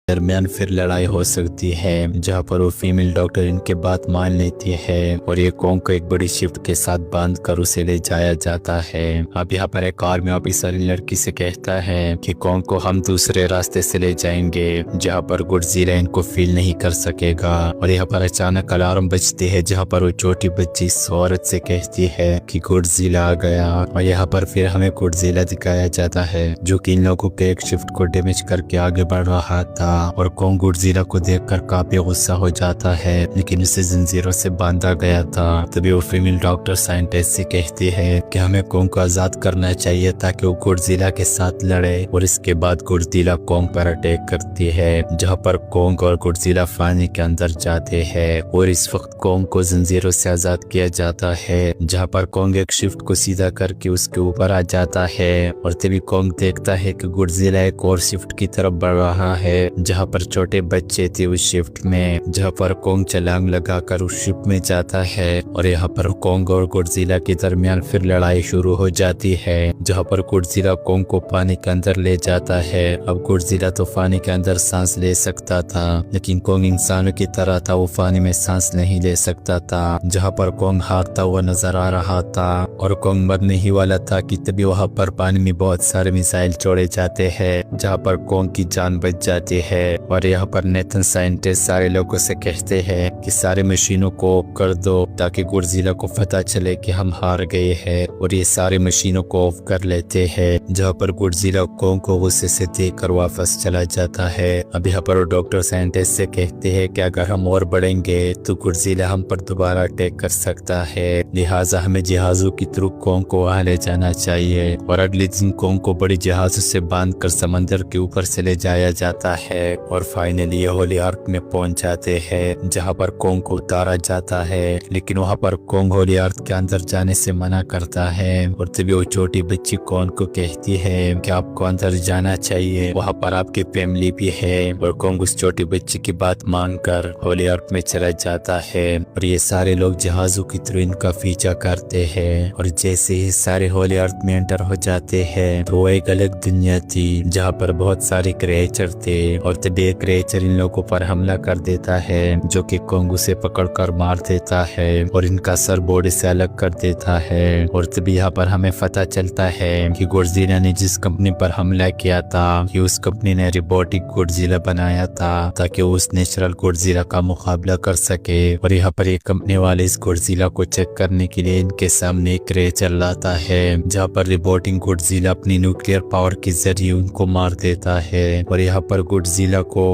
दरमियान फिर लड़ाई हो सकती है, जहां पर वो फीमेल डॉक्टर इनके बात मान लेती है और ये कॉन्ग को एक बड़ी शिफ्ट के साथ बांध कर उसे ले जाया जाता है। अब यहाँ पर एक आर्मी ऑफिसर लड़की से कहता है कि कॉन्ग को हम दूसरे रास्ते से ले जाएंगे जहाँ पर गॉडजिला इनको फील नहीं कर सकेगा। और यहाँ पर अचानक अलार्म बजती है जहाँ पर वो छोटी बच्ची इस औरत से कहती है कि गॉडजिला आ गया। और यहाँ पर फिर हमें गॉडजिला दिखाया जाता है जो कि इन लोगों के एक शिफ्ट को डैमेज करके आगे बढ़ रहा था। और कॉन्ग गॉडजिला को देखकर काफी गुस्सा हो जाता है, लेकिन उसे जंजीरों से बांधा गया था। तभी वो फीमेल डॉक्टर साइंटिस्ट से कहती है कि हमें कॉन्ग को आजाद करना चाहिए ताकि वो गॉडजिला के साथ लड़े। और इसके बाद गॉडजिला कॉन्ग पर अटैक करती है, जहाँ पर कॉन्ग और गॉडजिला पानी के अंदर जाते हैं। और इस वक्त कॉन्ग को जंजीरों से आजाद किया जाता है, जहाँ पर कॉन्ग एक शिफ्ट को सीधा करके उसके ऊपर आ जाता है। और तभी कॉन्ग देखता है कि गॉडजिला एक और शिफ्ट की तरफ बढ़ रहा है, जहाँ पर छोटे बच्चे थे उस शिफ्ट में। जहाँ पर कॉन्ग छलांग लगाकर उस शिप में जाता है और यहाँ पर कॉन्ग और गॉडजिला के दरमियान फिर लड़ाई शुरू हो जाती है, जहाँ पर गॉडजिला कॉन्ग को पानी के अंदर ले जाता है। अब गॉडजिला तो पानी के अंदर सांस ले सकता था, लेकिन कॉन्ग इंसानों की तरह था, वो पानी में सांस नहीं ले सकता था। जहाँ पर कॉन्ग हारता हुआ नजर आ रहा था और कॉन्ग मरने ही वाला था कि तभी वहाँ पर पानी में बहुत सारे मिसाइल छोड़े जाते हैं, जहाँ पर कॉन्ग की जान बच जाती है। और यहाँ पर नेथन साइंटिस्ट सारे लोगों से कहते हैं कि सारे मशीनों को ऑफ कर दो ताकि गॉडजिला को पता चले कि हम हार गए हैं। और ये सारे मशीनों को ऑफ कर लेते हैं, जहाँ पर गॉडजिला कॉन्ग को गुस्से से देखकर वापस चला जाता है। अब यहाँ पर डॉक्टर साइंटिस्ट से कहते हैं कि अगर हम और बढ़ेंगे तो गॉडजिला हम पर दोबारा अटैक कर सकता है, लिहाजा हमें जहाजों की थ्रू कॉन्ग को वहाँ ले जाना चाहिए। और अगले दिन कॉन्ग को बड़ी जहाजों से बांधकर समंदर के ऊपर से ले जाया जाता है। और फाइनली ये होली आर्क में पहुंच जाते हैं, जहां पर कॉन्ग को उतारा जाता है, लेकिन वहां पर कॉन्ग होली आर्क के अंदर जाने से मना करता है। और तभी वो छोटी बच्ची कॉन्ग को कहती है कि आपको अंदर जाना चाहिए, वहां पर आपकी फैमिली भी है। और कॉन्ग उस छोटी बच्ची की बात मानकर होली आर्क में चला जाता है। और ये सारे लोग जहाजों की थ्रू इनका पीछा करते हैं। और जैसे ही सारे होली आर्क में एंटर हो जाते हैं तो वो एक अलग दुनिया थी, जहाँ पर बहुत सारे क्रिएचर थे। और तभी एक क्रिएचर इन लोगों पर हमला कर देता है, जो कि कॉन्ग उसे पकड़कर मार देता है और इनका सर बॉडी से अलग कर देता है। और तभी यहाँ पर हमें पता चलता है कि गॉडजिला ने जिस कंपनी पर हमला किया था, कि उस कंपनी ने रोबोटिक गॉडजिला बनाया था ताकि वो उस नेचुरल गॉडजिला का मुकाबला कर सके। और यहाँ पर एक कंपनी वाले इस गॉडजिला को चेक करने के लिए इनके सामने एक क्रिएचर लाता है, जहाँ पर रोबोटिक गॉडजिला अपनी न्यूक्लियर पावर के जरिए उनको मार देता है। और यहाँ पर गॉडजिला को